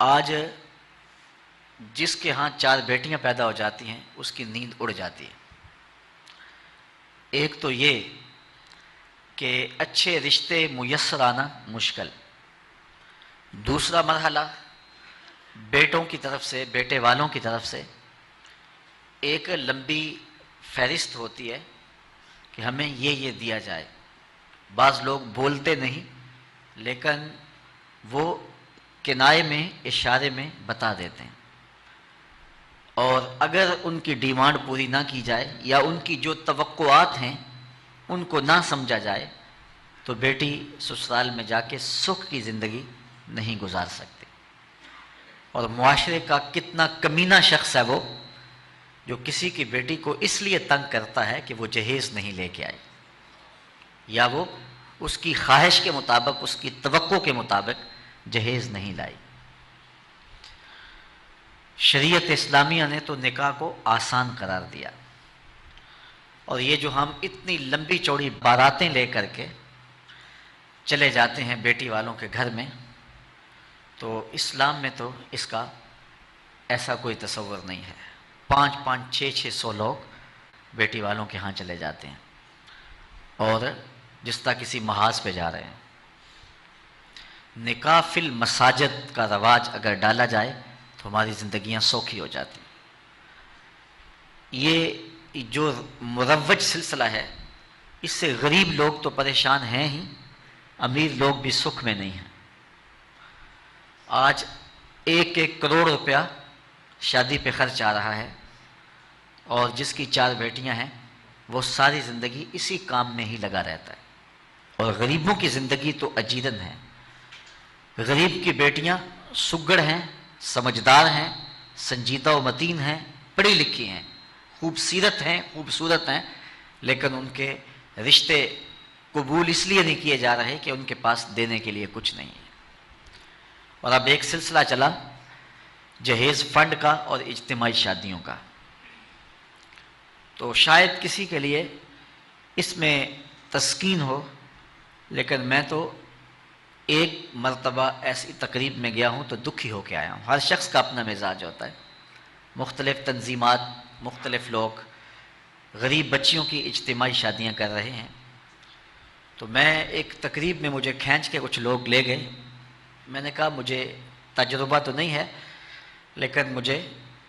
آج جس کے ہاں 4 بیٹیاں پیدا ہو جاتی ہیں اس کی نیند اڑ جاتی ہے۔ ایک تو یہ کہ اچھے رشتے میسر آنا مشکل، دوسرا مرحلہ بیٹوں کی طرف سے، بیٹے والوں کی طرف سے ایک لمبی فہرست ہوتی ہے کہ ہمیں یہ دیا جائے۔ بعض لوگ بولتے نہیں لیکن وہ کنائے میں، اشارے میں بتا دیتے ہیں، اور اگر ان کی ڈیمانڈ پوری نہ کی جائے یا ان کی جو توقعات ہیں ان کو نہ سمجھا جائے تو بیٹی سسرال میں جا کے سکھ کی زندگی نہیں گزار سکتی۔ اور معاشرے کا کتنا کمینہ شخص ہے وہ جو کسی کی بیٹی کو اس لیے تنگ کرتا ہے کہ وہ جہیز نہیں لے کے آئی، یا وہ اس کی خواہش کے مطابق، اس کی توقع کے مطابق جہیز نہیں لائی۔ شریعت اسلامیہ نے تو نکاح کو آسان قرار دیا، اور یہ جو ہم اتنی لمبی چوڑی باراتیں لے کر کے چلے جاتے ہیں بیٹی والوں کے گھر میں، تو اسلام میں تو اس کا ایسا کوئی تصور نہیں ہے۔ 500 600 لوگ بیٹی والوں کے ہاں چلے جاتے ہیں، اور جس طرح کسی محاذ پہ جا رہے ہیں۔ نکاح فی المساجد کا رواج اگر ڈالا جائے تو ہماری زندگیاں سوکھی ہو جاتی ہیں۔ یہ جو مروج سلسلہ ہے اس سے غریب لوگ تو پریشان ہیں ہی، امیر لوگ بھی سکھ میں نہیں ہیں۔ آج 1 کروڑ روپیہ شادی پہ خرچ آ رہا ہے، اور جس کی 4 بیٹیاں ہیں وہ ساری زندگی اسی کام میں ہی لگا رہتا ہے۔ اور غریبوں کی زندگی تو اجیرن ہے۔ غریب کی بیٹیاں سگڑ ہیں، سمجھدار ہیں، سنجیدہ و متین ہیں، پڑھی لکھی ہیں، خوبصورت ہیں، لیکن ان کے رشتے قبول اس لیے نہیں کیے جا رہے کہ ان کے پاس دینے کے لیے کچھ نہیں ہے۔ اور اب ایک سلسلہ چلا جہیز فنڈ کا اور اجتماعی شادیوں کا، تو شاید کسی کے لیے اس میں تسکین ہو، لیکن میں تو ایک مرتبہ ایسی تقریب میں گیا ہوں تو دکھی ہو کے آیا ہوں۔ ہر شخص کا اپنا مزاج ہوتا ہے، مختلف تنظیمات، مختلف لوگ غریب بچیوں کی اجتماعی شادیاں کر رہے ہیں، تو میں ایک تقریب میں مجھے کھینچ کے کچھ لوگ لے گئے۔ میں نے کہا مجھے تجربہ تو نہیں ہے لیکن مجھے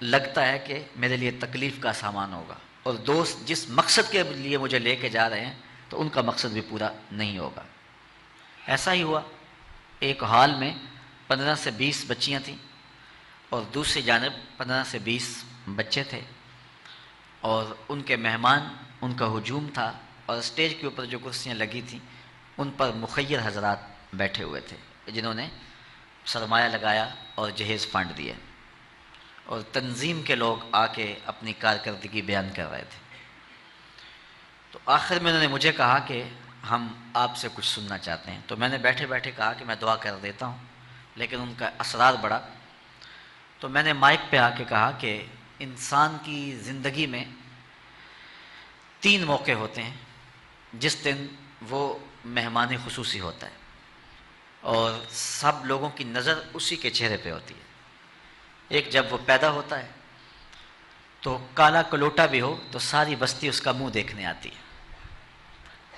لگتا ہے کہ میرے لیے تکلیف کا سامان ہوگا، اور دوست جس مقصد کے لیے مجھے لے کے جا رہے ہیں تو ان کا مقصد بھی پورا نہیں ہوگا۔ ایسا ہی ہوا، ایک ہال میں 15 سے 20 بچیاں تھیں، اور دوسری جانب 15 سے 20 بچے تھے، اور ان کے مہمان، ان کا ہجوم تھا، اور اسٹیج کے اوپر جو کرسیاں لگی تھیں ان پر مخیر حضرات بیٹھے ہوئے تھے جنہوں نے سرمایہ لگایا اور جہیز فنڈ دیے، اور تنظیم کے لوگ آ کے اپنی کارکردگی بیان کر رہے تھے۔ تو آخر میں انہوں نے مجھے کہا کہ ہم آپ سے کچھ سننا چاہتے ہیں، تو میں نے بیٹھے بیٹھے کہا کہ میں دعا کر دیتا ہوں، لیکن ان کا اصرار بڑھا، تو میں نے مائک پہ آ کے کہا کہ انسان کی زندگی میں 3 موقع ہوتے ہیں جس دن وہ مہمان خصوصی ہوتا ہے، اور سب لوگوں کی نظر اسی کے چہرے پہ ہوتی ہے۔ ایک جب وہ پیدا ہوتا ہے تو کالا کلوٹا بھی ہو تو ساری بستی اس کا منہ دیکھنے آتی ہے،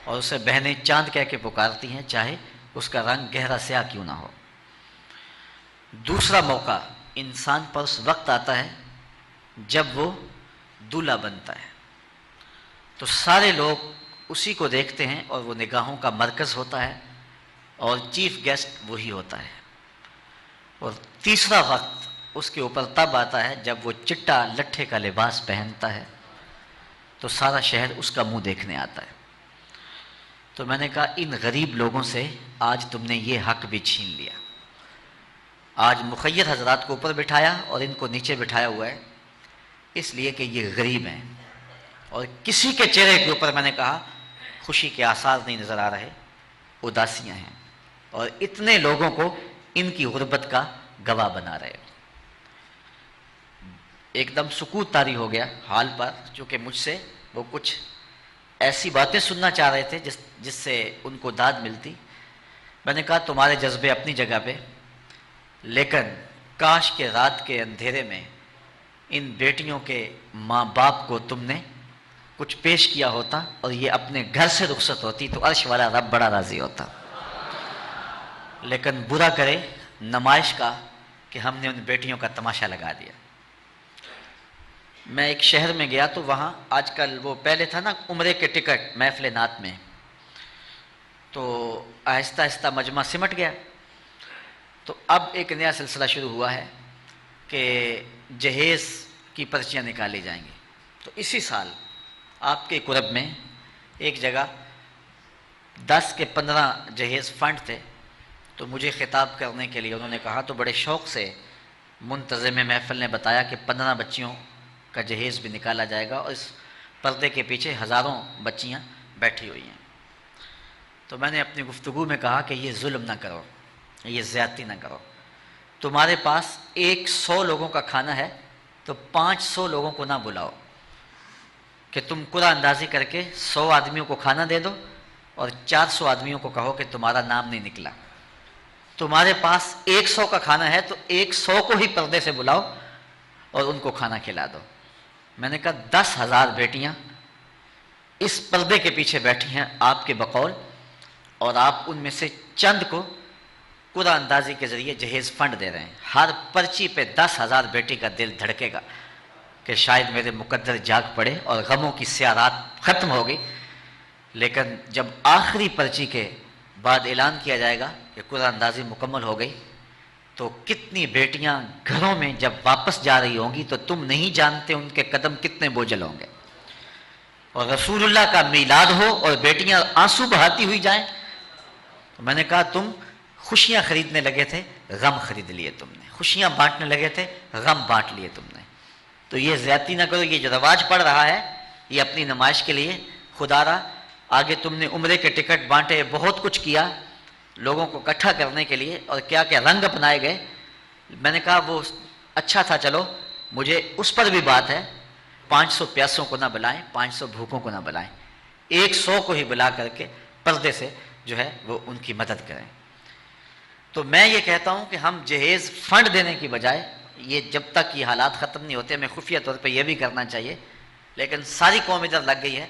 اور اسے بہنیں چاند کہہ کے پکارتی ہیں چاہے اس کا رنگ گہرا سیاہ کیوں نہ ہو۔ دوسرا موقع انسان پر اس وقت آتا ہے جب وہ دولہا بنتا ہے، تو سارے لوگ اسی کو دیکھتے ہیں اور وہ نگاہوں کا مرکز ہوتا ہے، اور چیف گیسٹ وہی ہوتا ہے۔ اور تیسرا وقت اس کے اوپر تب آتا ہے جب وہ چٹا لٹھے کا لباس پہنتا ہے تو سارا شہر اس کا منہ دیکھنے آتا ہے۔ تو میں نے کہا ان غریب لوگوں سے آج تم نے یہ حق بھی چھین لیا۔ آج مخیر حضرات کو اوپر بٹھایا اور ان کو نیچے بٹھایا ہوا ہے اس لیے کہ یہ غریب ہیں، اور کسی کے چہرے کے اوپر میں نے کہا خوشی کے آثار نہیں نظر آ رہے، اداسیاں ہیں، اور اتنے لوگوں کو ان کی غربت کا گواہ بنا رہے ہو۔ ایک دم سکوت طاری ہو گیا حال پر، چونکہ مجھ سے وہ کچھ ایسی باتیں سننا چاہ رہے تھے جس سے ان کو داد ملتی۔ میں نے کہا تمہارے جذبے اپنی جگہ پہ، لیکن کاش کے رات کے اندھیرے میں ان بیٹیوں کے ماں باپ کو تم نے کچھ پیش کیا ہوتا اور یہ اپنے گھر سے رخصت ہوتی تو عرش والا رب بڑا راضی ہوتا۔ لیکن برا کرے نمائش کا کہ ہم نے ان بیٹیوں کا تماشا لگا دیا۔ میں ایک شہر میں گیا تو وہاں آج کل وہ پہلے تھا نا عمرے کے ٹکٹ محفل نعت میں، تو آہستہ آہستہ مجمع سمٹ گیا، تو اب ایک نیا سلسلہ شروع ہوا ہے کہ جہیز کی پرچیاں نکالی جائیں گی۔ تو اسی سال آپ کے قرب میں ایک جگہ 10 کے 15 جہیز فنڈ تھے، تو مجھے خطاب کرنے کے لیے انہوں نے کہا، تو بڑے شوق سے منتظم محفل نے بتایا کہ 15 بچیوں کا جہیز بھی نکالا جائے گا اور اس پردے کے پیچھے ہزاروں بچیاں بیٹھی ہوئی ہیں۔ تو میں نے اپنی گفتگو میں کہا کہ یہ ظلم نہ کرو، یہ زیادتی نہ کرو، تمہارے پاس 100 لوگوں کا کھانا ہے تو 500 لوگوں کو نہ بلاؤ کہ تم قرعہ اندازی کر کے 100 آدمیوں کو کھانا دے دو اور 400 آدمیوں کو کہو کہ تمہارا نام نہیں نکلا۔ تمہارے پاس 100 کا کھانا ہے تو 100 کو ہی پردے سے بلاؤ اور ان کو کھانا کھلا دو۔ میں نے کہا 10,000 بیٹیاں اس پردے کے پیچھے بیٹھی ہیں آپ کے بقول، اور آپ ان میں سے چند کو قرعہ اندازی کے ذریعے جہیز فنڈ دے رہے ہیں۔ ہر پرچی پہ 10,000 بیٹی کا دل دھڑکے گا کہ شاید میرے مقدر جاگ پڑے اور غموں کی سیاہ رات ختم ہوگی، لیکن جب آخری پرچی کے بعد اعلان کیا جائے گا کہ قرعہ اندازی مکمل ہو گئی تو کتنی بیٹیاں گھروں میں جب واپس جا رہی ہوں گی تو تم نہیں جانتے ان کے قدم کتنے بوجھل ہوں گے، اور رسول اللہ کا میلاد ہو اور بیٹیاں آنسو بہاتی ہوئی جائیں۔ تو میں نے کہا تم خوشیاں خریدنے لگے تھے، غم خرید لیے تم نے، خوشیاں بانٹنے لگے تھے، غم بانٹ لیے تم نے۔ تو یہ زیادتی نہ کرو، یہ جو رواج پڑ رہا ہے یہ اپنی نمائش کے لیے، خدا را آگے تم نے عمرے کے ٹکٹ بانٹے، بہت کچھ کیا لوگوں کو اکٹھا کرنے کے لیے، اور کیا کیا رنگ اپنائے گئے۔ میں نے کہا وہ اچھا تھا، چلو مجھے اس پر بھی بات ہے، 500 پیاسوں کو نہ بلائیں، 500 بھوکوں کو نہ بلائیں، 100 کو ہی بلا کر کے پردے سے جو ہے وہ ان کی مدد کریں۔ تو میں یہ کہتا ہوں کہ ہم جہیز فنڈ دینے کی بجائے، یہ جب تک یہ حالات ختم نہیں ہوتے ہمیں خفیہ طور پہ یہ بھی کرنا چاہیے، لیکن ساری قوم ادھر لگ گئی ہے،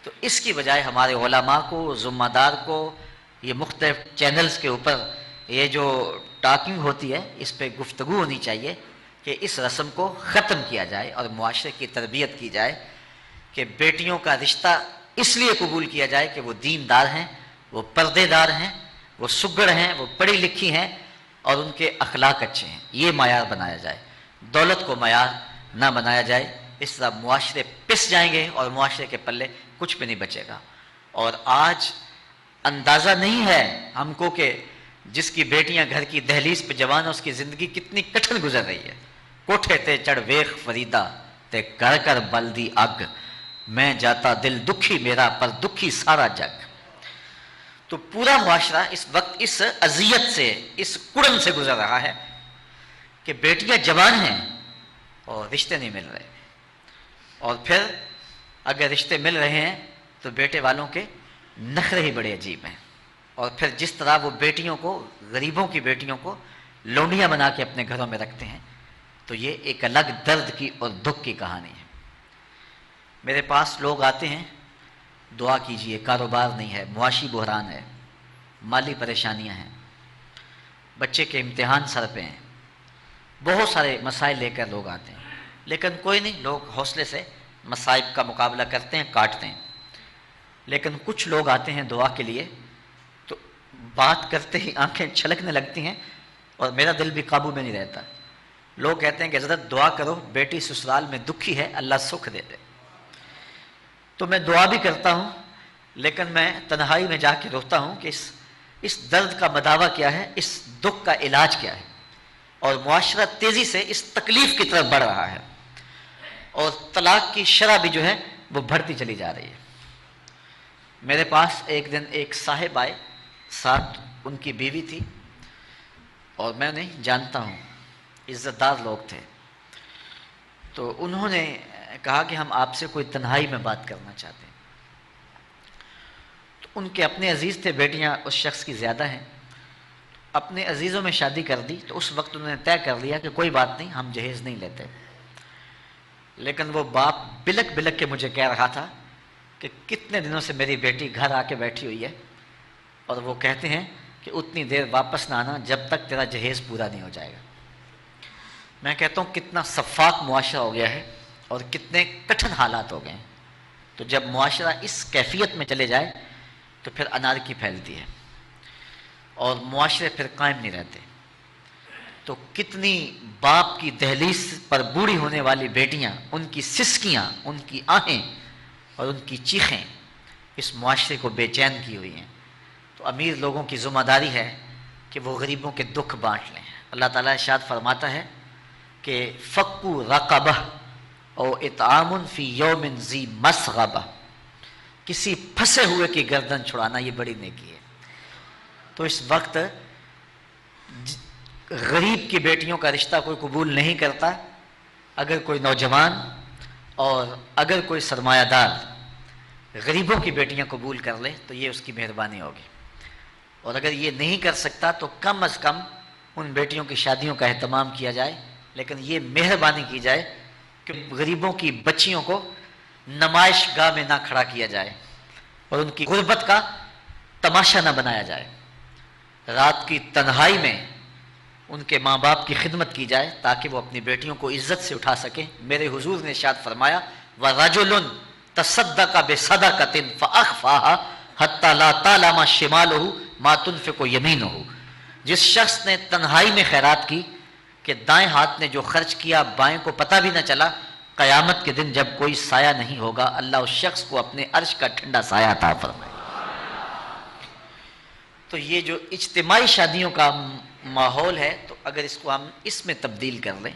تو اس کی بجائے ہمارے علماء کو، ذمہ دار کو، یہ مختلف چینلز کے اوپر یہ جو ٹاکنگ ہوتی ہے اس پہ گفتگو ہونی چاہیے کہ اس رسم کو ختم کیا جائے اور معاشرے کی تربیت کی جائے کہ بیٹیوں کا رشتہ اس لیے قبول کیا جائے کہ وہ دیندار ہیں، وہ پردے دار ہیں، وہ سگڑ ہیں، وہ پڑھی لکھی ہیں اور ان کے اخلاق اچھے ہیں، یہ معیار بنایا جائے، دولت کو معیار نہ بنایا جائے۔ اس طرح معاشرے پس جائیں گے اور معاشرے کے پلے کچھ بھی نہیں بچے گا۔ اور آج اندازہ نہیں ہے ہم کو کہ جس کی بیٹیاں گھر کی دہلیز پہ جوان ہے اس کی زندگی کتنی کٹھن گزر رہی ہے۔ کوٹھے تے چڑھ ویخ فریدا تے کر کر بلدی اگ، میں جاتا دل دکھی میرا پر دکھی سارا جگ۔ تو پورا معاشرہ اس وقت اس اذیت سے، اس کڑن سے گزر رہا ہے کہ بیٹیاں جوان ہیں اور رشتے نہیں مل رہے، اور پھر اگر رشتے مل رہے ہیں تو بیٹے والوں کے نخرے ہی بڑے عجیب ہیں، اور پھر جس طرح وہ بیٹیوں کو، غریبوں کی بیٹیوں کو لونڈیاں بنا کے اپنے گھروں میں رکھتے ہیں، تو یہ ایک الگ درد کی اور دکھ کی کہانی ہے۔ میرے پاس لوگ آتے ہیں، دعا کیجئے، کاروبار نہیں ہے، معاشی بحران ہے، مالی پریشانیاں ہیں، بچے کے امتحان سر پہ ہیں، بہت سارے مسائل لے کر لوگ آتے ہیں، لیکن کوئی نہیں، لوگ حوصلے سے مصائب کا مقابلہ کرتے ہیں، کاٹتے ہیں۔ لیکن کچھ لوگ آتے ہیں دعا کے لیے تو بات کرتے ہی آنکھیں چھلکنے لگتی ہیں اور میرا دل بھی قابو میں نہیں رہتا۔ لوگ کہتے ہیں کہ حضرت دعا کرو، بیٹی سسرال میں دکھی ہے، اللہ سکھ دے دے۔ تو میں دعا بھی کرتا ہوں، لیکن میں تنہائی میں جا کے روتا ہوں کہ اس درد کا مداوع کیا ہے، اس دکھ کا علاج کیا ہے، اور معاشرہ تیزی سے اس تکلیف کی طرف بڑھ رہا ہے، اور طلاق کی شرح بھی جو ہے وہ بڑھتی چلی جا رہی ہے۔ میرے پاس ایک دن ایک صاحب آئے، ساتھ ان کی بیوی تھی، اور میں انہیں جانتا ہوں، عزت دار لوگ تھے۔ تو انہوں نے کہا کہ ہم آپ سے کوئی تنہائی میں بات کرنا چاہتے ہیں۔ تو ان کے اپنے عزیز تھے، بیٹیاں اس شخص کی زیادہ ہیں، اپنے عزیزوں میں شادی کر دی تو اس وقت انہوں نے طے کر لیا کہ کوئی بات نہیں، ہم جہیز نہیں لیتے. لیکن وہ باپ بلک بلک کے مجھے کہہ رہا تھا کہ کتنے دنوں سے میری بیٹی گھر آ کے بیٹھی ہوئی ہے اور وہ کہتے ہیں کہ اتنی دیر واپس نہ آنا جب تک تیرا جہیز پورا نہیں ہو جائے گا. میں کہتا ہوں کتنا صفاق معاشرہ ہو گیا ہے اور کتنے کٹھن حالات ہو گئے ہیں. تو جب معاشرہ اس کیفیت میں چلے جائے تو پھر انارکی پھیلتی ہے اور معاشرے پھر قائم نہیں رہتے. تو کتنی باپ کی دہلیز پر بوڑھی ہونے والی بیٹیاں، ان کی سسکیاں، ان کی آہیں اور ان کی چیخیں اس معاشرے کو بے چین کی ہوئی ہیں. تو امیر لوگوں کی ذمہ داری ہے کہ وہ غریبوں کے دکھ بانٹ لیں. اللہ تعالیٰ ارشاد فرماتا ہے کہ فکو رقبہ او اطعام فی یوم ذی مسغبہ، کسی پھنسے ہوئے کی گردن چھڑانا یہ بڑی نیکی ہے. تو اس وقت غریب کی بیٹیوں کا رشتہ کوئی قبول نہیں کرتا. اگر کوئی نوجوان اور اگر کوئی سرمایہ دار غریبوں کی بیٹیاں قبول کر لے تو یہ اس کی مہربانی ہوگی، اور اگر یہ نہیں کر سکتا تو کم از کم ان بیٹیوں کی شادیوں کا اہتمام کیا جائے. لیکن یہ مہربانی کی جائے کہ غریبوں کی بچیوں کو نمائش گاہ میں نہ کھڑا کیا جائے اور ان کی غربت کا تماشا نہ بنایا جائے. رات کی تنہائی میں ان کے ماں باپ کی خدمت کی جائے تاکہ وہ اپنی بیٹیوں کو عزت سے اٹھا سکیں. میرے حضور نے ارشاد فرمایا وَرَجُلٌ تَصَدَّقَ بِصَدَقَةٍ فَأَخْفَاهَا حَتَّى لَا تَعْلَمَ شِمَالُهُ مَا تُنْفِقُ يَمِينُهُ. جس شخص نے تنہائی میں خیرات کی کہ دائیں ہاتھ نے جو خرچ کیا بائیں کو پتہ بھی نہ چلا، قیامت کے دن جب کوئی سایہ نہیں ہوگا اللہ اس شخص کو اپنے عرش کا ٹھنڈا سایہ عطا فرمائے. تو یہ جو اجتماعی شادیوں کا ماحول ہے تو اگر اس کو ہم اس میں تبدیل کر لیں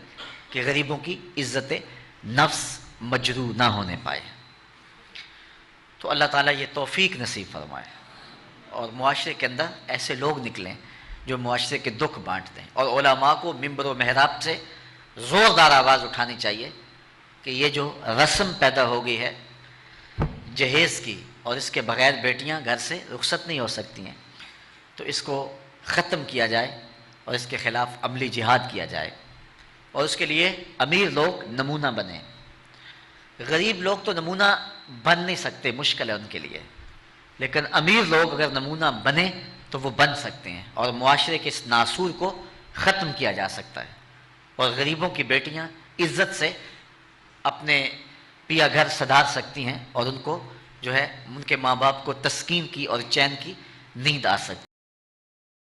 کہ غریبوں کی عزت نفس مجروح نہ ہونے پائے تو اللہ تعالیٰ یہ توفیق نصیب فرمائے اور معاشرے کے اندر ایسے لوگ نکلیں جو معاشرے کے دکھ بانٹتے ہیں. اور علماء کو منبر و محراب سے زوردار آواز اٹھانی چاہیے کہ یہ جو رسم پیدا ہو گئی ہے جہیز کی اور اس کے بغیر بیٹیاں گھر سے رخصت نہیں ہو سکتی ہیں، تو اس کو ختم کیا جائے اور اس کے خلاف عملی جہاد کیا جائے. اور اس کے لیے امیر لوگ نمونہ بنیں. غریب لوگ تو نمونہ بن نہیں سکتے، مشکل ہے ان کے لیے، لیکن امیر لوگ اگر نمونہ بنیں تو وہ بن سکتے ہیں اور معاشرے کے اس ناسور کو ختم کیا جا سکتا ہے. اور غریبوں کی بیٹیاں عزت سے اپنے پیا گھر سدھار سکتی ہیں اور ان کو جو ہے ان کے ماں باپ کو تسکین کی اور چین کی نیند آ سکتی